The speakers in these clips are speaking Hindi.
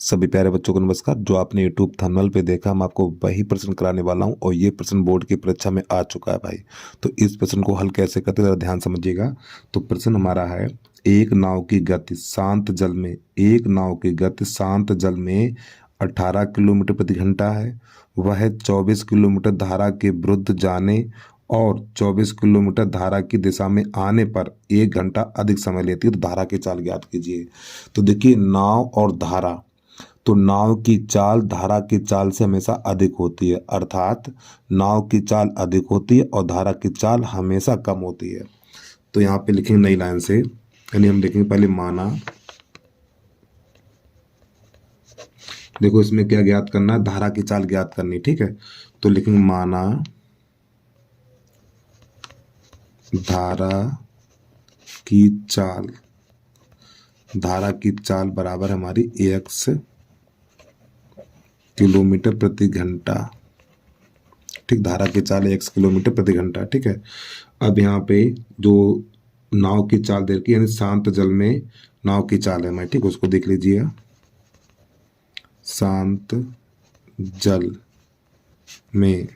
सभी प्यारे बच्चों को नमस्कार। जो आपने यूट्यूब थंबनेल पे देखा, मैं आपको वही प्रश्न कराने वाला हूं और ये प्रश्न बोर्ड की परीक्षा में आ चुका है भाई। तो इस प्रश्न को हल कैसे करते हैं, जरा ध्यान समझिएगा। तो प्रश्न हमारा है, एक नाव की गति शांत जल में एक नाव की गति शांत जल में 18 किलोमीटर प्रति घंटा है। वह 24 किलोमीटर धारा के विरुद्ध जाने और 24 किलोमीटर धारा की दिशा में आने पर 1 घंटा अधिक समय लेती है। तो धारा की चाल ज्ञात कीजिए। तो देखिए, नाव और धारा, तो नाव की चाल धारा की चाल से हमेशा अधिक होती है, अर्थात नाव की चाल अधिक होती है और धारा की चाल हमेशा कम होती है। तो यहाँ पे लिखेंगे नई लाइन से, यानी हम लिखेंगे पहले माना। देखो इसमें क्या ज्ञात करना है, धारा की चाल ज्ञात करनी, ठीक है। तो लिखेंगे माना धारा की चाल, धारा की चाल बराबर हमारी x किलोमीटर प्रति घंटा, ठीक। धारा की चाल x किलोमीटर प्रति घंटा, ठीक है। अब यहाँ पे जो नाव की चाल दे रखी है, यानी शांत जल में नाव की चाल है हमारी, ठीक। उसको देख लीजिए, शांत जल में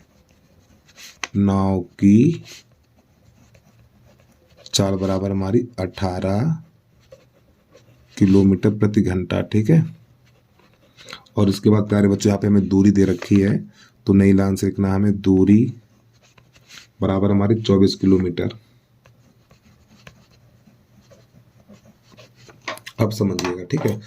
नाव की चाल बराबर हमारी 18 किलोमीटर प्रति घंटा, ठीक है। और इसके बाद प्यारे बच्चों, यहाँ पे हमें दूरी दे रखी है, तो नई लाइन से लिखना है हमें दूरी बराबर हमारी 24 किलोमीटर। अब समझिएगा, ठीक है।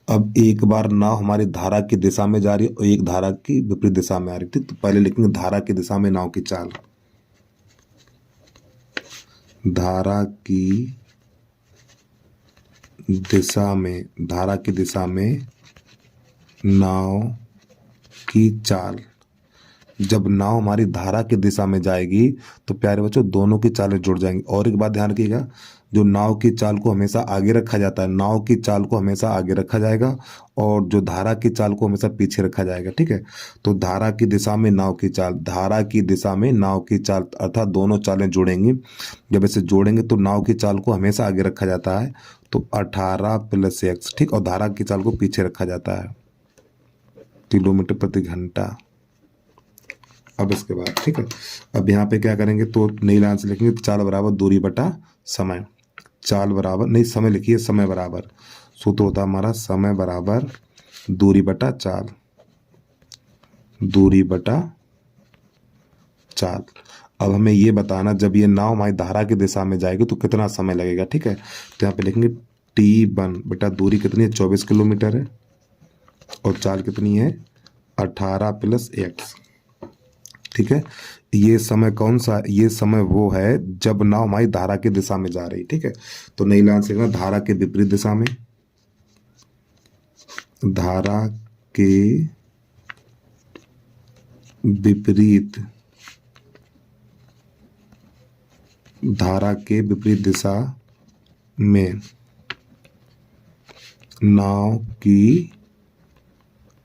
अब एक बार नाव हमारी धारा की दिशा में जा रही है और एक धारा की विपरीत दिशा में आ रही है, ठीक। तो पहले लिखेंगे धारा की दिशा में नाव की चाल, धारा की दिशा में, धारा की दिशा में नाव की चाल। जब नाव हमारी धारा की दिशा में जाएगी तो प्यारे बच्चों दोनों की चालें जुड़ जाएंगी। और एक बात ध्यान रखिएगा, जो नाव की चाल को हमेशा आगे रखा जाता है, नाव की चाल को हमेशा आगे रखा जाएगा और जो धारा की चाल को हमेशा पीछे रखा जाएगा, ठीक है। तो धारा की दिशा में नाव की चाल, धारा की दिशा में नाव की चाल, अर्थात दोनों चालें जुड़ेंगी। जब इसे जोड़ेंगे तो नाव की चाल को हमेशा आगे रखा जाता है, तो 18 + x, ठीक। और धारा की चाल को पीछे रखा जाता है, किलोमीटर प्रति घंटा। अब इसके बाद, ठीक है, अब यहाँ पे क्या करेंगे, तो नई लाइन से लिखेंगे चाल बराबर दूरी बटा समय। चाल बराबर नहीं, समय लिखिए, समय बराबर, सूत्र होता है हमारा समय बराबर दूरी बटा चाल, दूरी बटा चाल। अब हमें ये बताना, जब ये नाव हमारी धारा की दिशा में जाएगी तो कितना समय लगेगा, ठीक है। तो यहाँ पे लिखेंगे T1 बटा दूरी कितनी है, 24 किलोमीटर है, और चाल कितनी है, 18 + x, ठीक है। ये समय कौन सा, ये समय वो है जब नाव हमारी धारा की दिशा में जा रही, ठीक है। तो नई लाइन से धारा के विपरीत दिशा में, धारा के विपरीत, धारा के विपरीत दिशा में नाव की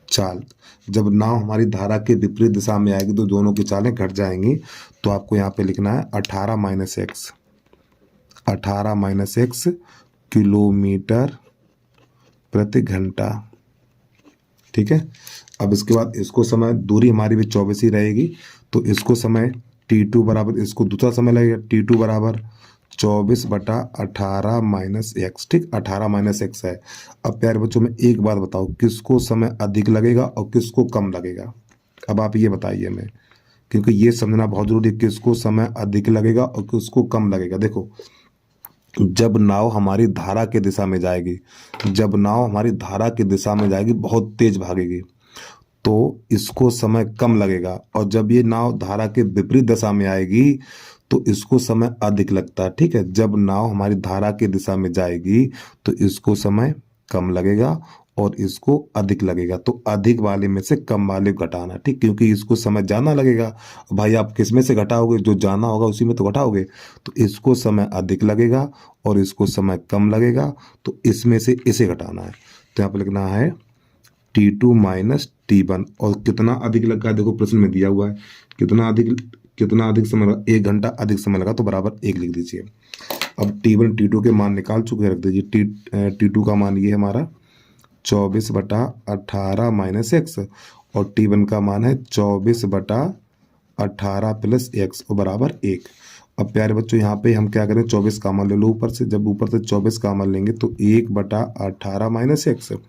चाल। जब नाव हमारी धारा के विपरीत दिशा में आएगी तो दोनों की चालें घट जाएंगी। तो आपको यहाँ पे लिखना है 18 - x, 18 - x किलोमीटर प्रति घंटा, ठीक है। अब इसके बाद इसको समय, दूरी हमारी भी 24 ही रहेगी, तो इसको समय T2 बराबर, इसको दूसरा समय लगेगा T2 बराबर 24 बटा 18 - x, ठीक। 18 - x है। अब प्यारे बच्चों में एक बात बताओ, किसको समय अधिक लगेगा और किसको कम लगेगा। अब आप ये बताइए हमें, क्योंकि ये समझना बहुत जरूरी है, किसको समय अधिक लगेगा और किसको कम लगेगा। देखो, जब नाव हमारी धारा की दिशा में जाएगी, जब नाव हमारी धारा की दिशा में जाएगी, बहुत तेज भागेगी, तो इसको समय कम लगेगा। और जब ये नाव धारा के विपरीत दिशा में आएगी तो इसको समय अधिक लगता है, ठीक है। जब नाव हमारी धारा की दिशा में जाएगी तो इसको समय कम लगेगा और इसको अधिक लगेगा। तो अधिक वाले में से कम वाले घटाना, ठीक, क्योंकि इसको समय ज़्यादा लगेगा। भाई आप किस में से घटाओगे, जो जाना होगा उसी में तो घटाओगे। तो इसको समय अधिक लगेगा और इसको समय कम लगेगा, तो इसमें से इसे घटाना है। तो यहाँ पर लिखना है T2 - T1। और कितना अधिक लगा, देखो प्रश्न में दिया हुआ है, कितना अधिक समय लगा, 1 घंटा अधिक समय लगा, तो बराबर 1 लिख दीजिए। अब T1 T2 के मान निकाल चुके हैं, रख दीजिए। T2 का मान ये है हमारा 24/18 माइनस एक्स, और T1 का मान है 24/18 प्लस एक्स और बराबर 1। अब प्यारे बच्चों यहाँ पे हम क्या करें, 24 कॉमन ले लो ऊपर से। जब ऊपर से 24 कॉमन लेंगे तो 1/18 माइनस एक्स और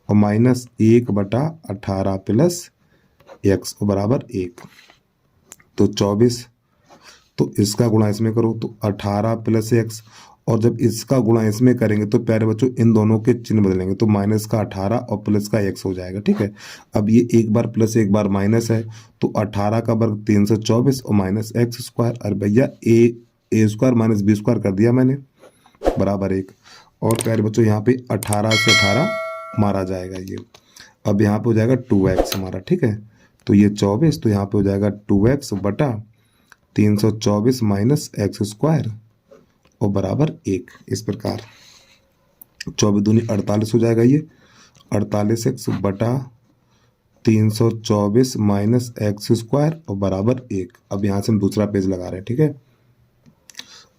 माइनस 1/18 प्लस एक्स और बराबर 1। तो 24, तो इसका गुणा इसमें करो तो 18 प्लस एक्स, और जब इसका गुणा इसमें करेंगे तो प्यारे बच्चों इन दोनों के चिन्ह बदलेंगे, तो माइनस का 18 और प्लस का एक्स हो जाएगा। ठीक है, अब ये एक बार प्लस एक बार माइनस है, तो 18 का वर्ग 324 और माइनस एक्स स्क्वायर। अरे भैया ए स्क्वायर माइनस बी स्क्वायर कर दिया मैंने, बराबर 1। और प्यारे बच्चों यहाँ पे 18 से 18 मारा जाएगा ये, अब यहाँ पे हो जाएगा 2x हमारा। ठीक है, तो ये 24, तो यहाँ पे हो जाएगा 2x बटा 324 माइनस एक्स स्क्वायर और बराबर 1। इस प्रकार 24 दूनी 48 हो जाएगा ये, 48x बटा 324 माइनस एक्स स्क्वायर और बराबर 1। अब यहाँ से हम दूसरा पेज लगा रहे हैं। ठीक है,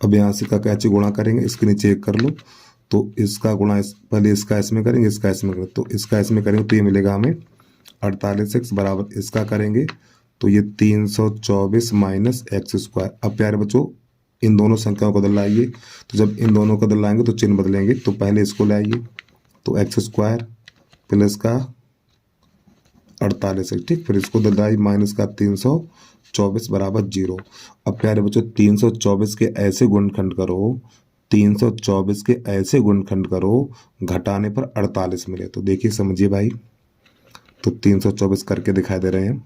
अब यहाँ से का कैसे गुणा करेंगे, इसके नीचे 1 कर लो, तो इसका गुणा पहले इसका इसमें करेंगे, इसका इसमें करेंगे, तो इसका इसमें करेंगे तो ये मिलेगा हमें 48x बराबर इसका करेंगे तो ये 324 माइनस एक्स स्क्वायर। अब प्यारे बच्चों इन दोनों संख्याओं को बदल लाइए, तो जब इन दोनों को बदल लाएंगे तो चिन्ह बदलेंगे, तो पहले इसको लाइए, तो एक्स स्क्वायर प्लस का 48 है। ठीक, फिर इसको बदलाइए माइनस का 324 बराबर 0। अब प्यारे बच्चों 324 के ऐसे गुणनखंड करो, 324 के ऐसे गुणनखंड करो घटाने पर 48 मिले, तो देखिए समझिए भाई, तो 324 करके दिखाई दे रहे हैं,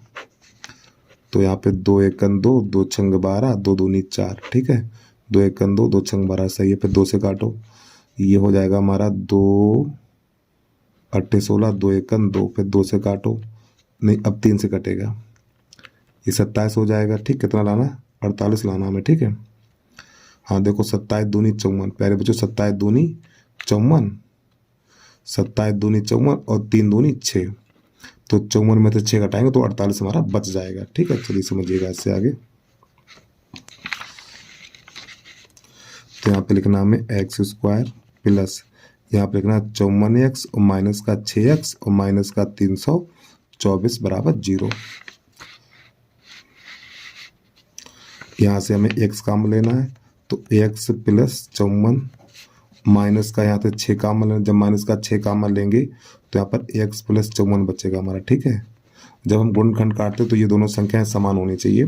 तो यहाँ पे 2 एकन 2, 2 छंग 12, 2 दूनी 4। ठीक है, 2 एकन 2, 2 छंग 12 सही है, फिर 2 से काटो, ये हो जाएगा हमारा 2 अट्ठे 16, 2 एकन 2, फिर 2 से काटो, नहीं अब 3 से कटेगा, ये 27 हो जाएगा। ठीक, कितना लाना है, 48 लाना हमें। ठीक है, हाँ देखो 27 दूनी 54, प्यारे बच्चों 27 दूनी 54, 27 दूनी 54 और 3 दूनी 6, तो 54 में से 6 घटाएंगे तो 48 हमारा बच जाएगा। ठीक है, चलिए समझिएगा इससे आगे। तो यहाँ पे लिखना हमें एक्स स्क्वायर प्लस यहाँ पे लिखना 54x और माइनस का 6x और माइनस का 324 बराबर 0। यहाँ से हमें x काम लेना है, तो x प्लस 54 माइनस का यहाँ से 6 कामन लेना, जब माइनस का 6 कामन लेंगे तो यहाँ पर x प्लस 54 बचेगा हमारा। ठीक है, जब हम गुणनखंड काटते तो ये दोनों संख्याएं समान होनी चाहिए,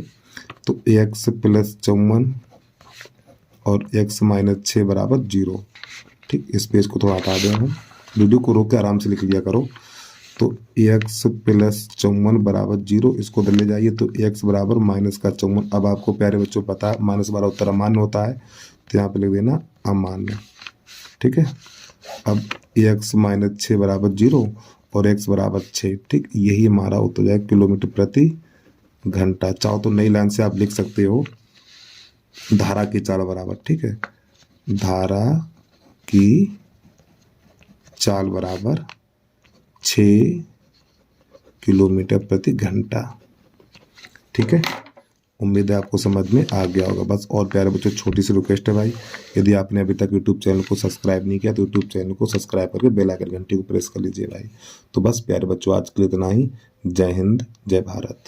तो x प्लस 54 और x माइनस 6 बराबर 0। ठीक, इस पेज को थोड़ा हटा दें हम, वीडियो को रोक के आराम से लिख लिया करो। तो x प्लस 54 बराबर 0, इसको ले जाइए तो x बराबर माइनस का 54। अब आपको प्यारे बच्चों पता है -12 उत्तर अमान्य होता है, तो यहाँ पे लिख देना अमान्य। ठीक है, अब x माइनस 6 बराबर 0 और x बराबर 6। ठीक, यही हमारा उत्तर जाए किलोमीटर प्रति घंटा। चाहो तो नई लाइन से आप लिख सकते हो धारा की चाल बराबर। ठीक है, धारा की चाल बराबर 6 किलोमीटर प्रति घंटा। ठीक है, उम्मीद है आपको समझ में आ गया होगा। बस और प्यारे बच्चों छोटी सी रिक्वेस्ट है भाई, यदि आपने अभी तक यूट्यूब चैनल को सब्सक्राइब नहीं किया तो यूट्यूब चैनल को सब्सक्राइब करके बेल आइकन घंटी को प्रेस कर लीजिए भाई। तो बस प्यारे बच्चों आज के लिए इतना ही। जय हिंद, जय भारत।